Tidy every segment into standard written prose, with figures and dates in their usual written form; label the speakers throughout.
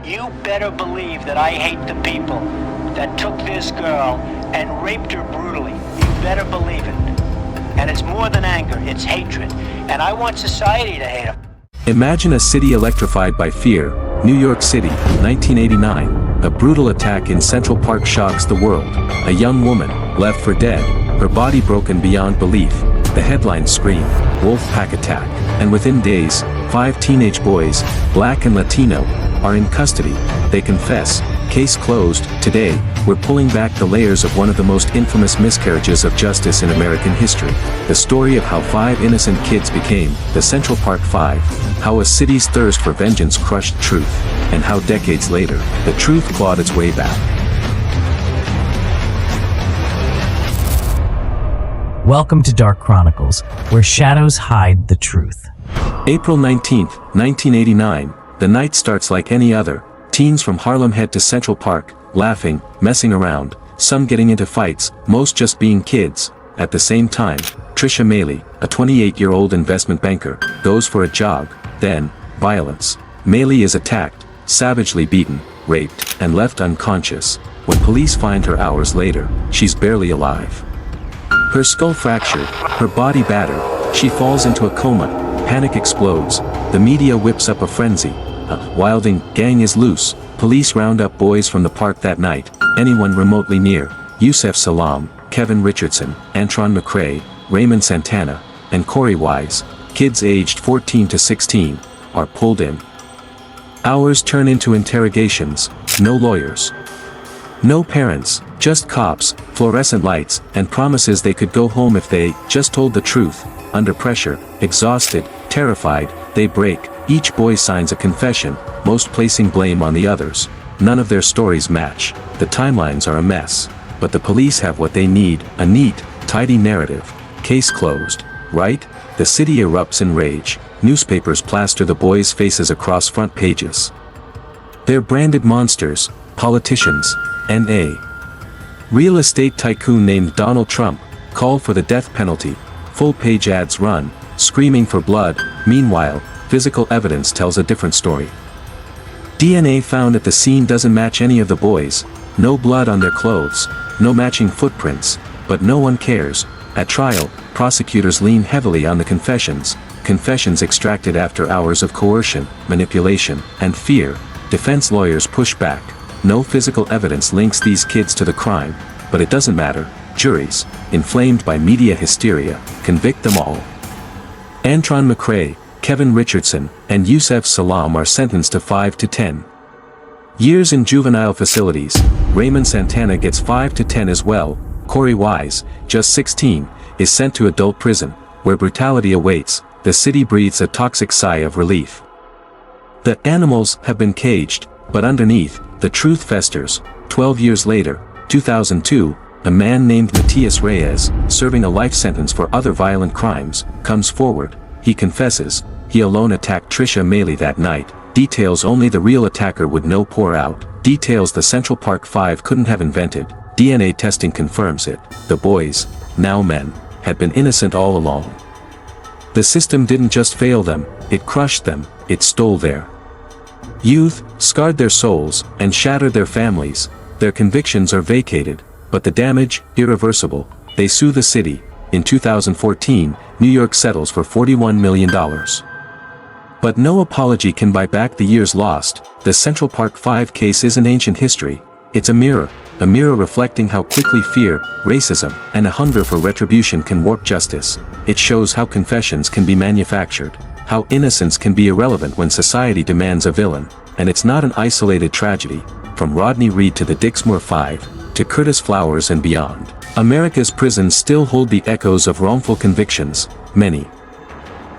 Speaker 1: You better believe that I hate the people that took this girl and raped her brutally. You better believe it. And it's more than anger, it's hatred. And I want society to hate her.
Speaker 2: Imagine a city electrified by fear. New York City, 1989. A brutal attack in Central Park shocks the world. A young woman, left for dead, her body broken beyond belief. The headlines scream, "Wolf Pack Attack." And within days, 5 teenage boys, black and Latino, are in custody. They confess. Case closed. Today, we're pulling back the layers of one of the most infamous miscarriages of justice in American history. The story of how 5 innocent kids became the Central Park 5. How a city's thirst for vengeance crushed truth. And how decades later, the truth clawed its way back.
Speaker 3: Welcome to Dark Chronicles, where shadows hide the truth.
Speaker 2: April 19th, 1989. The night starts like any other. Teens from Harlem head to Central Park, laughing, messing around, some getting into fights, most just being kids. At the same time, Trisha Meili, a 28-year-old investment banker, goes for a jog. Then, violence. Meili is attacked, savagely beaten, raped, and left unconscious. When police find her hours later, she's barely alive. Her skull fractured, her body battered, she falls into a coma, panic explodes, the media whips up a frenzy. A wilding gang is loose, police round up boys from the park that night, anyone remotely near. Yusef Salaam, Kevin Richardson, Antron McCray, Raymond Santana, and Corey Wise, kids aged 14 to 16, are pulled in. Hours turn into interrogations, no lawyers. No parents, just cops, fluorescent lights, and promises they could go home if they just told the truth. Under pressure, exhausted, terrified, they break. Each boy signs a confession, most placing blame on the others. None of their stories match. The timelines are a mess. But the police have what they need, a neat, tidy narrative. Case closed. Right? The city erupts in rage. Newspapers plaster the boys' faces across front pages. They're branded monsters, politicians, N.A. Real estate tycoon named Donald Trump, called for the death penalty. Full-page ads run, screaming for blood. Meanwhile, physical evidence tells a different story. DNA found at the scene doesn't match any of the boys. No blood on their clothes, no matching footprints, but no one cares. At trial, prosecutors lean heavily on the confessions extracted after hours of coercion, manipulation, and fear. Defense lawyers push back. No physical evidence links these kids to the crime, but it doesn't matter. Juries, inflamed by media hysteria, convict them all. Antron McCray, Kevin Richardson, and Yusef Salaam are sentenced to 5 to 10 years in juvenile facilities. Raymond Santana gets 5 to 10 as well. Corey Wise, just 16, is sent to adult prison, where brutality awaits. The city breathes a toxic sigh of relief. The animals have been caged, but underneath, the truth festers. 12 years later, 2002, a man named Matias Reyes, serving a life sentence for other violent crimes, comes forward. He confesses, he alone attacked Trisha Meili that night. Details only the real attacker would know pour out. Details the Central Park 5 couldn't have invented. DNA testing confirms it. The boys, now men, had been innocent all along. The system didn't just fail them, it crushed them, it stole their youth, scarred their souls, and shattered their families. Their convictions are vacated, but the damage, irreversible. They sue the city. In 2014, New York settles for $41 million. But no apology can buy back the years lost. The Central Park 5 case isn't ancient history. It's a mirror reflecting how quickly fear, racism, and a hunger for retribution can warp justice. It shows how confessions can be manufactured, how innocence can be irrelevant when society demands a villain. And it's not an isolated tragedy. From Rodney Reed to the Dixmoor 5, to Curtis Flowers and beyond, America's prisons still hold the echoes of wrongful convictions, many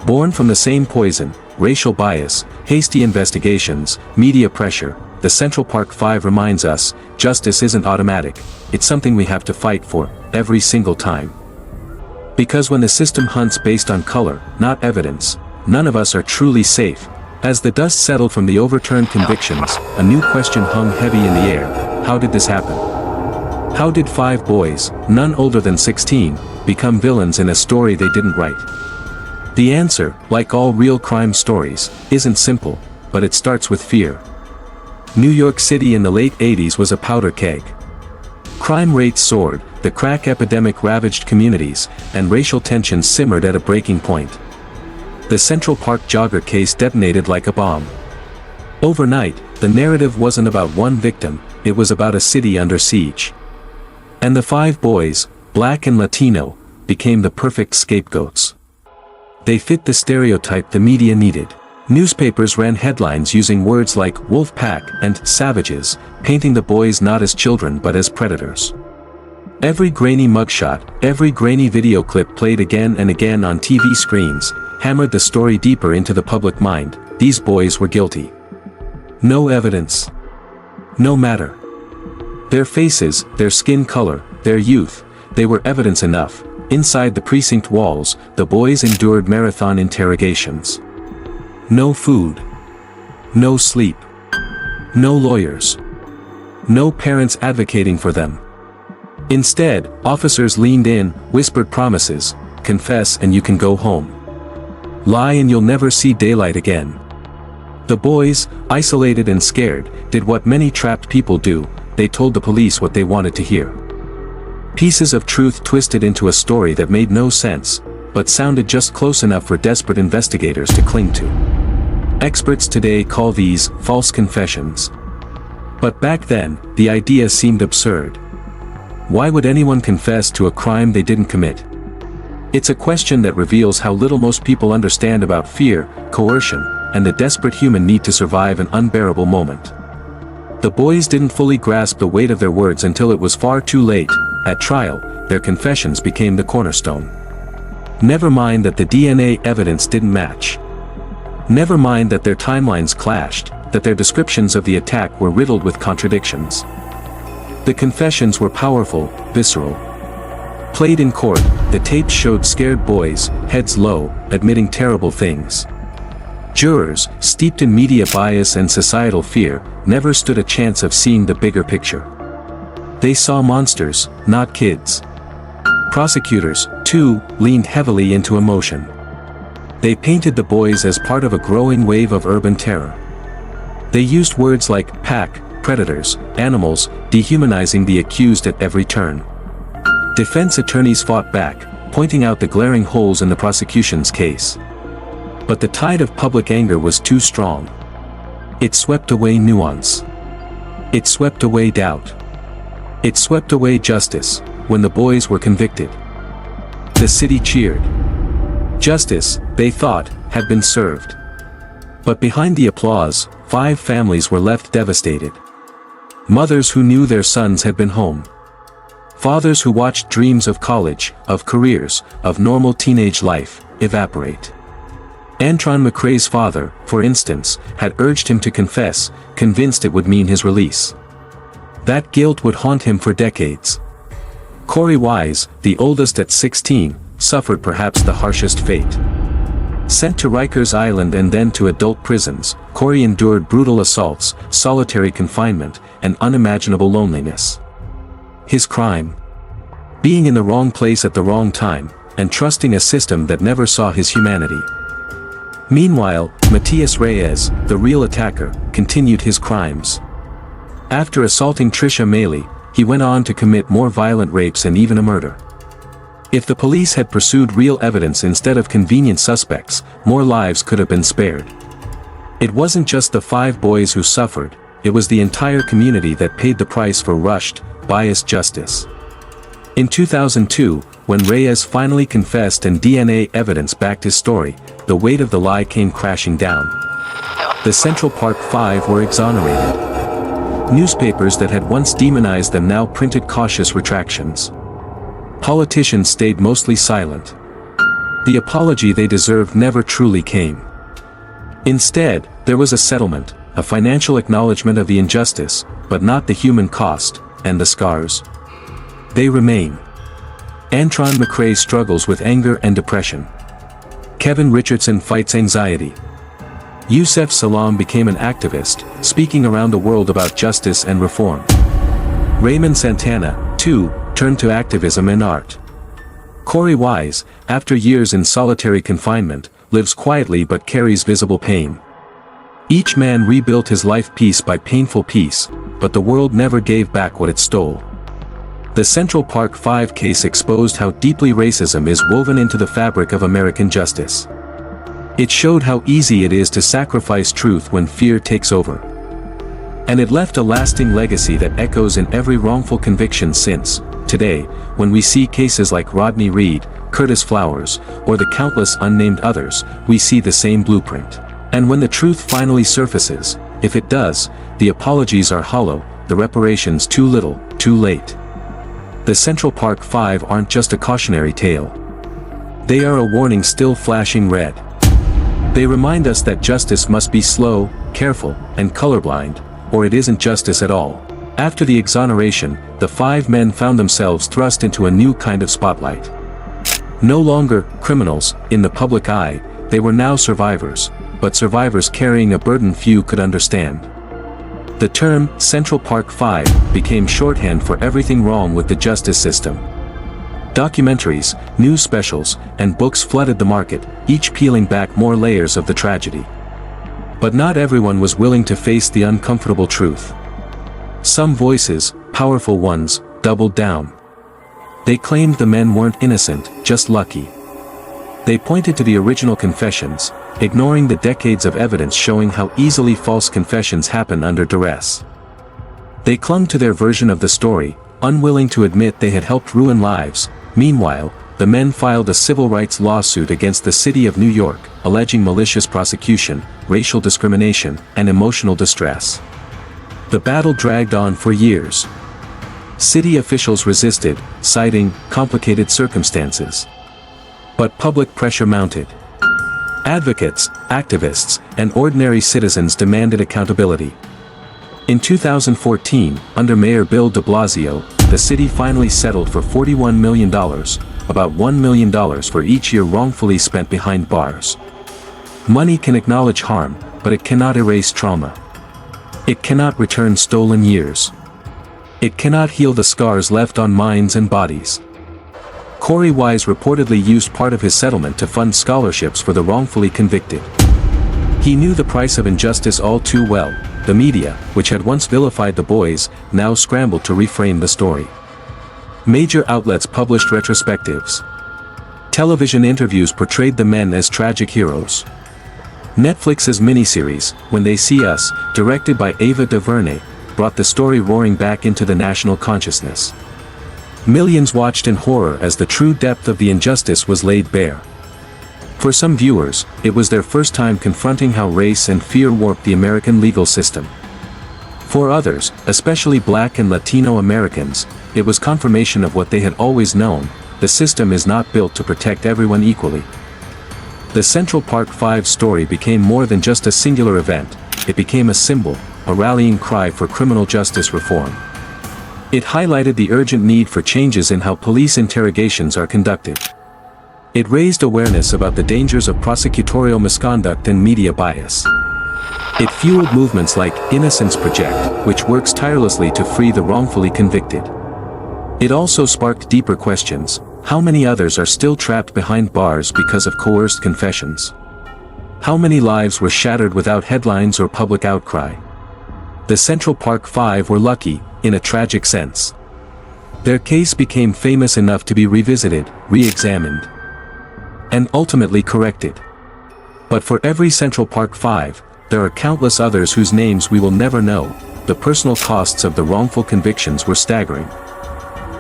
Speaker 2: born from the same poison: racial bias, hasty investigations, media pressure. The Central Park 5 reminds us, justice isn't automatic, it's something we have to fight for, every single time. Because when the system hunts based on color, not evidence, none of us are truly safe. As the dust settled from the overturned convictions, a new question hung heavy in the air: how did this happen? How did 5 boys, none older than 16, become villains in a story they didn't write? The answer, like all real crime stories, isn't simple, but it starts with fear. New York City in the late 80s was a powder keg. Crime rates soared, the crack epidemic ravaged communities, and racial tensions simmered at a breaking point. The Central Park jogger case detonated like a bomb. Overnight, the narrative wasn't about one victim, it was about a city under siege. And the 5 boys, black and Latino, became the perfect scapegoats. They fit the stereotype the media needed. Newspapers ran headlines using words like wolf pack and savages, painting the boys not as children but as predators. Every grainy mugshot, every grainy video clip played again and again on TV screens, hammered the story deeper into the public mind. These boys were guilty. No evidence. No matter. Their faces, their skin color, their youth, they were evidence enough. Inside the precinct walls, the boys endured marathon interrogations. No food. No sleep. No lawyers. No parents advocating for them. Instead, officers leaned in, whispered promises, confess and you can go home. Lie and you'll never see daylight again. The boys, isolated and scared, did what many trapped people do, they told the police what they wanted to hear. Pieces of truth twisted into a story that made no sense, but sounded just close enough for desperate investigators to cling to. Experts today call these false confessions. But back then, the idea seemed absurd. Why would anyone confess to a crime they didn't commit? It's a question that reveals how little most people understand about fear, coercion, and the desperate human need to survive an unbearable moment. The boys didn't fully grasp the weight of their words until it was far too late. At trial, their confessions became the cornerstone. Never mind that the DNA evidence didn't match. Never mind that their timelines clashed, that their descriptions of the attack were riddled with contradictions. The confessions were powerful, visceral. Played in court, the tapes showed scared boys, heads low, admitting terrible things. Jurors, steeped in media bias and societal fear, never stood a chance of seeing the bigger picture. They saw monsters, not kids. Prosecutors, too, leaned heavily into emotion. They painted the boys as part of a growing wave of urban terror. They used words like pack, predators, animals, dehumanizing the accused at every turn. Defense attorneys fought back, pointing out the glaring holes in the prosecution's case. But the tide of public anger was too strong. It swept away nuance. It swept away doubt. It swept away justice. When the boys were convicted, the city cheered. Justice, they thought, had been served. But behind the applause, 5 families were left devastated. Mothers who knew their sons had been home. Fathers who watched dreams of college, of careers, of normal teenage life, evaporate. Antron McCrae's father, for instance, had urged him to confess, convinced it would mean his release. That guilt would haunt him for decades. Corey Wise, the oldest at 16, suffered perhaps the harshest fate. Sent to Rikers Island and then to adult prisons, Corey endured brutal assaults, solitary confinement, and unimaginable loneliness. His crime? Being in the wrong place at the wrong time, and trusting a system that never saw his humanity. Meanwhile, Matias Reyes, the real attacker, continued his crimes. After assaulting Trisha Maley, he went on to commit more violent rapes and even a murder. If the police had pursued real evidence instead of convenient suspects, more lives could have been spared. It wasn't just the 5 boys who suffered, it was the entire community that paid the price for rushed, biased justice. In 2002, when Reyes finally confessed and DNA evidence backed his story, the weight of the lie came crashing down. The Central Park 5 were exonerated. Newspapers that had once demonized them now printed cautious retractions. Politicians stayed mostly silent. The apology they deserved never truly came. Instead, there was a settlement, a financial acknowledgement of the injustice, but not the human cost, and the scars. They remain. Antron McCrae struggles with anger and depression. Kevin Richardson fights anxiety. Yusef Salaam became an activist, speaking around the world about justice and reform. Raymond Santana, too, turned to activism and art. Corey Wise, after years in solitary confinement, lives quietly but carries visible pain. Each man rebuilt his life piece by painful piece, but the world never gave back what it stole. The Central Park 5 case exposed how deeply racism is woven into the fabric of American justice. It showed how easy it is to sacrifice truth when fear takes over. And it left a lasting legacy that echoes in every wrongful conviction since. Today, when we see cases like Rodney Reed, Curtis Flowers, or the countless unnamed others, we see the same blueprint. And when the truth finally surfaces, if it does, the apologies are hollow, the reparations too little, too late. The Central Park 5 aren't just a cautionary tale. They are a warning still flashing red. They remind us that justice must be slow, careful, and colorblind, or it isn't justice at all. After the exoneration, the 5 men found themselves thrust into a new kind of spotlight. No longer criminals in the public eye, they were now survivors, but survivors carrying a burden few could understand. The term Central Park 5 became shorthand for everything wrong with the justice system. Documentaries, news specials, and books flooded the market, each peeling back more layers of the tragedy. But not everyone was willing to face the uncomfortable truth. Some voices, powerful ones, doubled down. They claimed the men weren't innocent, just lucky. They pointed to the original confessions, ignoring the decades of evidence showing how easily false confessions happen under duress. They clung to their version of the story, unwilling to admit they had helped ruin lives. Meanwhile, the men filed a civil rights lawsuit against the city of New York, alleging malicious prosecution, racial discrimination, and emotional distress. The battle dragged on for years. City officials resisted, citing complicated circumstances. But public pressure mounted. Advocates, activists, and ordinary citizens demanded accountability. In 2014, under Mayor Bill de Blasio, the city finally settled for $41 million, about $1 million for each year wrongfully spent behind bars. Money can acknowledge harm, but it cannot erase trauma. It cannot return stolen years. It cannot heal the scars left on minds and bodies. Corey Wise reportedly used part of his settlement to fund scholarships for the wrongfully convicted. He knew the price of injustice all too well. The media, which had once vilified the boys, now scrambled to reframe the story. Major outlets published retrospectives. Television interviews portrayed the men as tragic heroes. Netflix's miniseries, When They See Us, directed by Ava DuVernay, brought the story roaring back into the national consciousness. Millions watched in horror as the true depth of the injustice was laid bare. For some viewers, it was their first time confronting how race and fear warped the American legal system. For others, especially Black and Latino Americans, it was confirmation of what they had always known: the system is not built to protect everyone equally. The Central Park 5 story became more than just a singular event, it became a symbol, a rallying cry for criminal justice reform. It highlighted the urgent need for changes in how police interrogations are conducted. It raised awareness about the dangers of prosecutorial misconduct and media bias. It fueled movements like Innocence Project, which works tirelessly to free the wrongfully convicted. It also sparked deeper questions: how many others are still trapped behind bars because of coerced confessions? How many lives were shattered without headlines or public outcry? The Central Park 5 were lucky, in a tragic sense. Their case became famous enough to be revisited, re-examined, and ultimately corrected. But for every Central Park 5, there are countless others whose names we will never know. The personal costs of the wrongful convictions were staggering.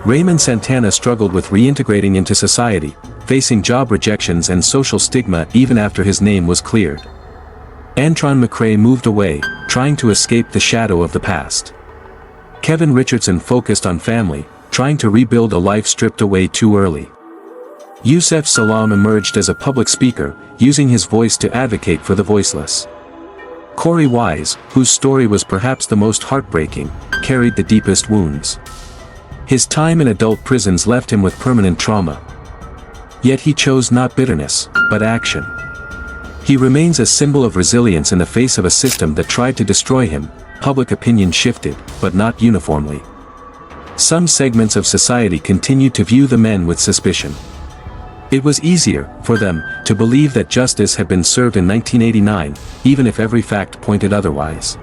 Speaker 2: Raymond Santana struggled with reintegrating into society, facing job rejections and social stigma even after his name was cleared. Antron McCray moved away, trying to escape the shadow of the past. Kevin Richardson focused on family, trying to rebuild a life stripped away too early. Yusef Salaam emerged as a public speaker, using his voice to advocate for the voiceless. Corey Wise, whose story was perhaps the most heartbreaking, carried the deepest wounds. His time in adult prisons left him with permanent trauma. Yet he chose not bitterness, but action. He remains a symbol of resilience in the face of a system that tried to destroy him. Public opinion shifted, but not uniformly. Some segments of society continued to view the men with suspicion. It was easier, for them, to believe that justice had been served in 1989, even if every fact pointed otherwise.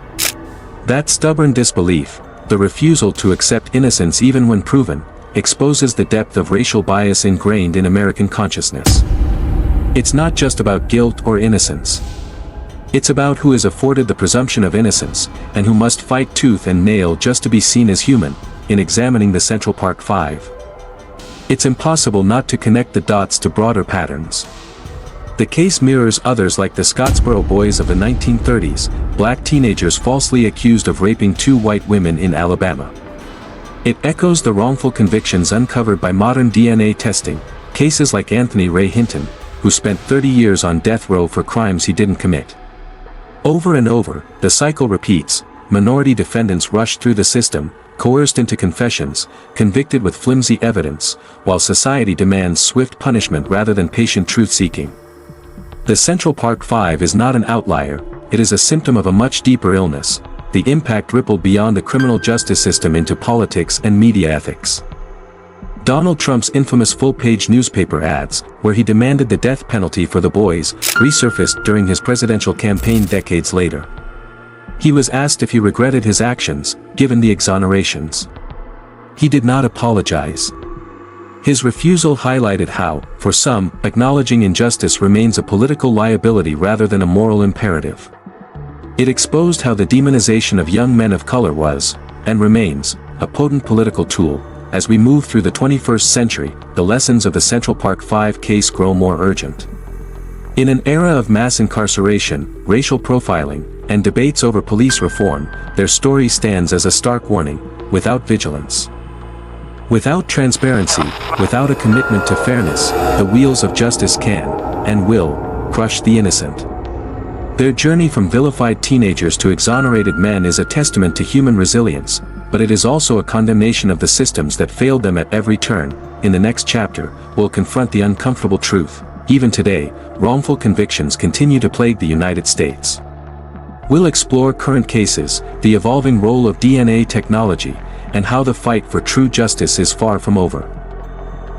Speaker 2: That stubborn disbelief, the refusal to accept innocence even when proven, exposes the depth of racial bias ingrained in American consciousness. It's not just about guilt or innocence. It's about who is afforded the presumption of innocence, and who must fight tooth and nail just to be seen as human, in examining the Central Park Five. It's impossible not to connect the dots to broader patterns. The case mirrors others like the Scottsboro Boys of the 1930s, black teenagers falsely accused of raping two white women in Alabama. It echoes the wrongful convictions uncovered by modern DNA testing, cases like Anthony Ray Hinton, who spent 30 years on death row for crimes he didn't commit. Over and over, the cycle repeats: minority defendants rushed through the system, coerced into confessions, convicted with flimsy evidence, while society demands swift punishment rather than patient truth-seeking. The Central Park Five is not an outlier, it is a symptom of a much deeper illness. The impact rippled beyond the criminal justice system into politics and media ethics. Donald Trump's infamous full-page newspaper ads, where he demanded the death penalty for the boys, resurfaced during his presidential campaign decades later. He was asked if he regretted his actions, given the exonerations. He did not apologize. His refusal highlighted how, for some, acknowledging injustice remains a political liability rather than a moral imperative. It exposed how the demonization of young men of color was, and remains, a potent political tool. As we move through the 21st century, the lessons of the Central Park Five case grow more urgent. In an era of mass incarceration, racial profiling, and debates over police reform, their story stands as a stark warning: without vigilance, without transparency, without a commitment to fairness, the wheels of justice can, and will, crush the innocent. Their journey from vilified teenagers to exonerated men is a testament to human resilience, but it is also a condemnation of the systems that failed them at every turn. In the next chapter, we'll confront the uncomfortable truth: even today, wrongful convictions continue to plague the United States. We'll explore current cases, the evolving role of DNA technology, and how the fight for true justice is far from over.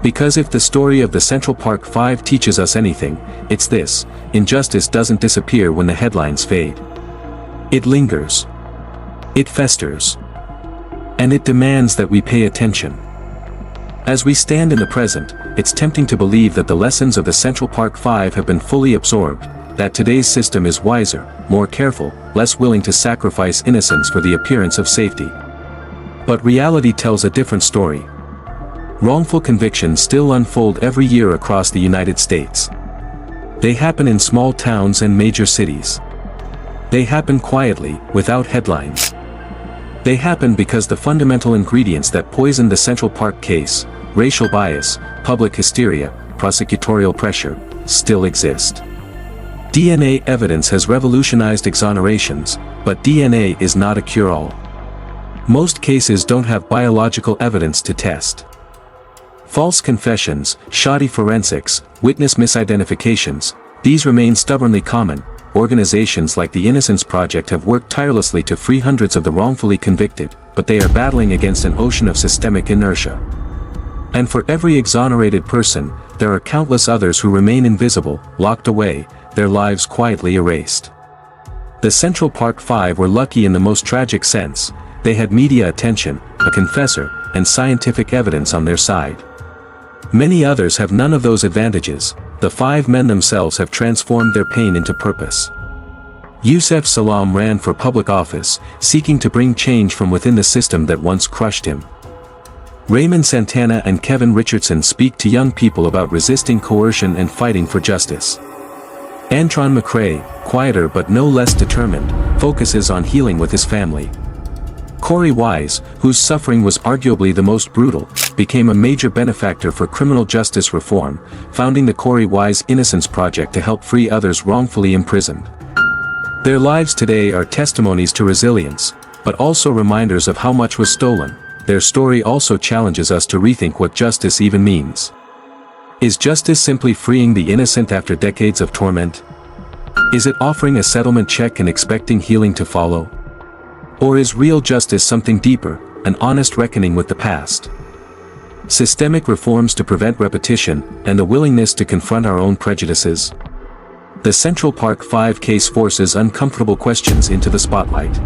Speaker 2: Because if the story of the Central Park Five teaches us anything, it's this: injustice doesn't disappear when the headlines fade. It lingers. It festers. And it demands that we pay attention. As we stand in the present, it's tempting to believe that the lessons of the Central Park Five have been fully absorbed, that today's system is wiser, more careful, less willing to sacrifice innocence for the appearance of safety. But reality tells a different story. Wrongful convictions still unfold every year across the United States. They happen in small towns and major cities. They happen quietly, without headlines. They happen because the fundamental ingredients that poisoned the Central Park case, racial bias, public hysteria, prosecutorial pressure, still exist. DNA evidence has revolutionized exonerations, but DNA is not a cure-all. Most cases don't have biological evidence to test. False confessions, shoddy forensics, witness misidentifications, these remain stubbornly common. Organizations like the Innocence Project have worked tirelessly to free hundreds of the wrongfully convicted, but they are battling against an ocean of systemic inertia. And for every exonerated person, there are countless others who remain invisible, locked away, their lives quietly erased. The Central Park Five were lucky in the most tragic sense: they had media attention, a confessor, and scientific evidence on their side. Many others have none of those advantages. The five men themselves have transformed their pain into purpose. Yusef Salaam ran for public office, seeking to bring change from within the system that once crushed him. Raymond Santana and Kevin Richardson speak to young people about resisting coercion and fighting for justice. Antron McCray, quieter but no less determined, focuses on healing with his family. Corey Wise, whose suffering was arguably the most brutal, became a major benefactor for criminal justice reform, founding the Corey Wise Innocence Project to help free others wrongfully imprisoned. Their lives today are testimonies to resilience, but also reminders of how much was stolen. Their story also challenges us to rethink what justice even means. Is justice simply freeing the innocent after decades of torment? Is it offering a settlement check and expecting healing to follow? Or is real justice something deeper, an honest reckoning with the past? Systemic reforms to prevent repetition, and the willingness to confront our own prejudices. The Central Park 5 case forces uncomfortable questions into the spotlight.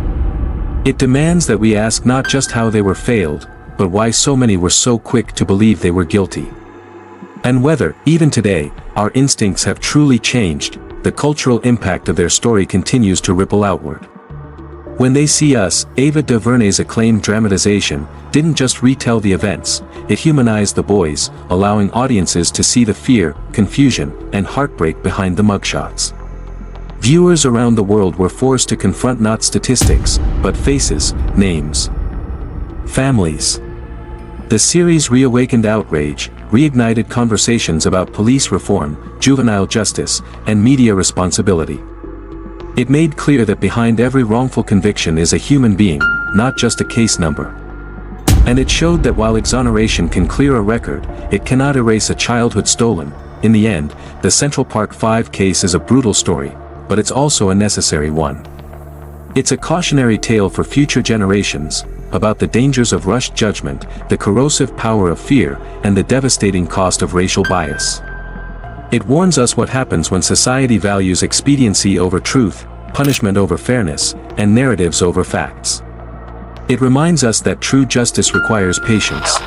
Speaker 2: It demands that we ask not just how they were failed, but why so many were so quick to believe they were guilty. And whether, even today, our instincts have truly changed, the cultural impact of their story continues to ripple outward. When They See Us, Ava DuVernay's acclaimed dramatization didn't just retell the events, it humanized the boys, allowing audiences to see the fear, confusion, and heartbreak behind the mugshots. Viewers around the world were forced to confront not statistics, but faces, names, families. The series reawakened outrage, reignited conversations about police reform, juvenile justice, and media responsibility. It made clear that behind every wrongful conviction is a human being, not just a case number. And it showed that while exoneration can clear a record, it cannot erase a childhood stolen. In the end, the Central Park 5 case is a brutal story, but it's also a necessary one. It's a cautionary tale for future generations, about the dangers of rushed judgment, the corrosive power of fear, and the devastating cost of racial bias. It warns us what happens when society values expediency over truth, punishment over fairness, and narratives over facts. It reminds us that true justice requires patience,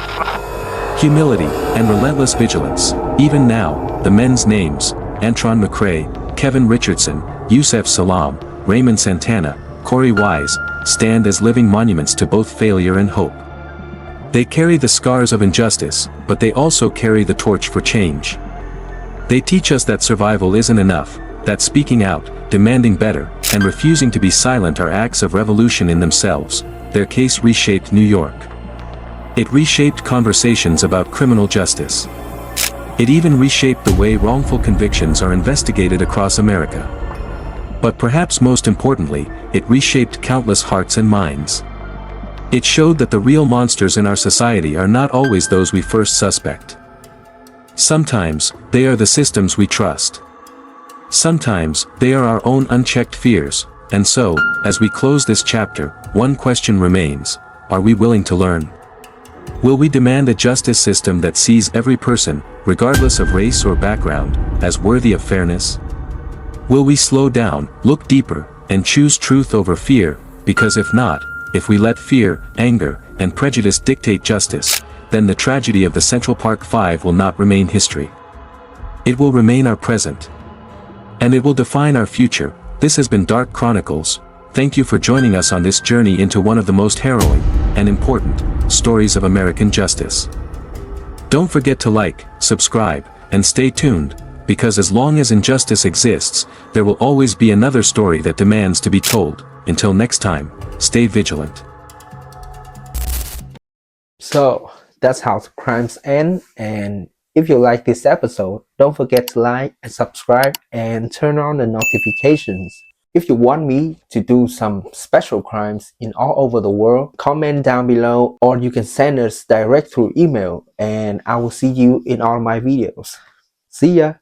Speaker 2: humility, and relentless vigilance. Even now, the men's names, Antron McCray, Kevin Richardson, Yusef Salaam, Raymond Santana, Corey Wise, stand as living monuments to both failure and hope. They carry the scars of injustice, but they also carry the torch for change. They teach us that survival isn't enough, that speaking out, demanding better, and refusing to be silent are acts of revolution in themselves. Their case reshaped New York. It reshaped conversations about criminal justice. It even reshaped the way wrongful convictions are investigated across America. But perhaps most importantly, it reshaped countless hearts and minds. It showed that the real monsters in our society are not always those we first suspect. Sometimes, they are the systems we trust. Sometimes, they are our own unchecked fears, and so, as we close this chapter, one question remains: are we willing to learn? Will we demand a justice system that sees every person, regardless of race or background, as worthy of fairness? Will we slow down, look deeper, and choose truth over fear? Because if not, if we let fear, anger, and prejudice dictate justice, then the tragedy of the Central Park 5 will not remain history. It will remain our present. And it will define our future. This has been Dark Chronicles. Thank you for joining us on this journey into one of the most harrowing, and important, stories of American justice. Don't forget to like, subscribe, and stay tuned, because as long as injustice exists, there will always be another story that demands to be told. Until next time, stay vigilant.
Speaker 4: So that's how crimes end. And if you like this episode, don't forget to like and subscribe and turn on the notifications. If you want me to do some special crimes in all over the world, comment down below, or you can send us direct through email, and I will see you in all my videos. See ya!